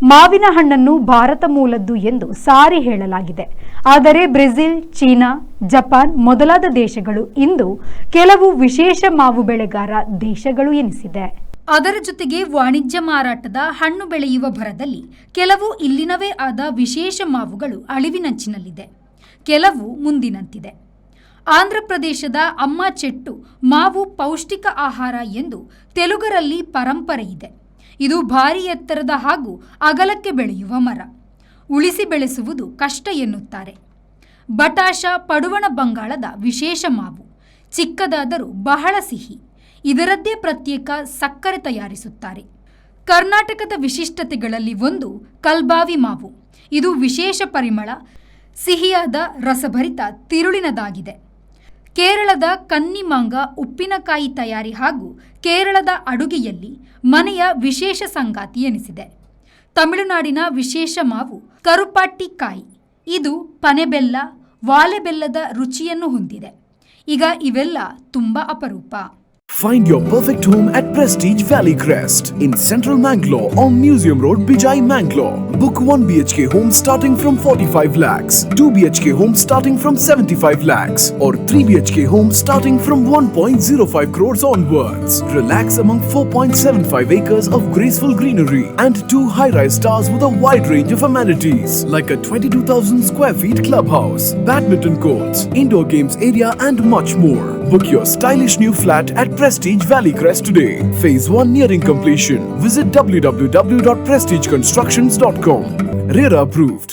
ಮಾವಿನ ಹಣ್ಣನ್ನು ಭಾರತ ಮೂಲದ್ದು ಎಂದು ಸಾರಿ ಹೇಳಲಾಗಿದೆ. ಆದರೆ ಬ್ರೆಜಿಲ್, ಚೀನಾ, ಜಪಾನ್ ಮೊದಲಾದ ದೇಶಗಳು ಇಂದು ಕೆಲವು ವಿಶೇಷ ಮಾವು ಬೆಳೆಗಾರ ದೇಶಗಳು ಎನಿಸಿದೆ. ಅದರ ಜೊತೆಗೆ ವಾಣಿಜ್ಯ ಮಾರಾಟದ ಹಣ್ಣು ಬೆಳೆಯುವ ಭರದಲ್ಲಿ ಕೆಲವು ಇಲ್ಲಿನವೇ ಆದ ವಿಶೇಷ ಮಾವುಗಳು ಅಳಿವಿನಂಚಿನಲ್ಲಿದೆ, ಕೆಲವು ಮುಂದಿನಂತಿದೆ. ಆಂಧ್ರಪ್ರದೇಶದ ಅಮ್ಮ ಚೆಟ್ಟು ಮಾವು ಪೌಷ್ಟಿಕ ಆಹಾರ ಎಂದು ತೆಲುಗರಲ್ಲಿ ಪರಂಪರೆ ಇದೆ. ಇದು ಭಾರಿ ಎತ್ತರದ ಹಾಗೂ ಅಗಲಕ್ಕೆ ಬೆಳೆಯುವ ಮರ. ಉಳಿಸಿ ಬೆಳೆಸುವುದು ಕಷ್ಟ ಎನ್ನುತ್ತಾರೆ. ಬಟಾಶ ಪಡುವಣ ಬಂಗಾಳದ ವಿಶೇಷ ಮಾವು. ಚಿಕ್ಕದಾದರೂ ಬಹಳ ಸಿಹಿ. ಇದರದ್ದೇ ಪ್ರತ್ಯೇಕ ಸಕ್ಕರೆ ತಯಾರಿಸುತ್ತಾರೆ. ಕರ್ನಾಟಕದ ವಿಶಿಷ್ಟತೆಗಳಲ್ಲಿ ಒಂದು ಕಲ್ಬಾವಿ ಮಾವು. ಇದು ವಿಶೇಷ ಪರಿಮಳ, ಸಿಹಿಯಾದ ರಸಭರಿತ ತಿರುಳಿನದಾಗಿದೆ. ಕೇರಳದ ಕನ್ನಿಮಾಂಗ ಉಪ್ಪಿನಕಾಯಿ ತಯಾರಿ ಹಾಗೂ ಕೇರಳದ ಅಡುಗೆಯಲ್ಲಿ ಮನೆಯ ವಿಶೇಷ ಸಂಗಾತಿ ಎನಿಸಿದೆ. ತಮಿಳುನಾಡಿನ ವಿಶೇಷ ಮಾವು ಕರುಪಾಟ್ಟಿಕಾಯಿ. ಇದು ಪನೆಬೆಲ್ಲ, ವಾಲೆಬೆಲ್ಲದ ರುಚಿಯನ್ನು ಹೊಂದಿದೆ. ಈಗ ಇವೆಲ್ಲ ತುಂಬಾ ಅಪರೂಪ. Find your perfect home at Prestige Valley Crest in Central Mangalore on Museum Road, Bijai, Mangalore. Book 1 BHK home starting from 45 lakhs, 2 BHK home starting from 75 lakhs or 3 BHK home starting from 1.05 crores onwards. Relax among 4.75 acres of graceful greenery and 2 high-rise towers with a wide range of amenities like a 22,000 square feet clubhouse, badminton courts, indoor games area and much more. Book your stylish new flat at Prestige Valley Crest today. Phase 1 nearing completion. Visit www.prestigeconstructions.com. RERA approved.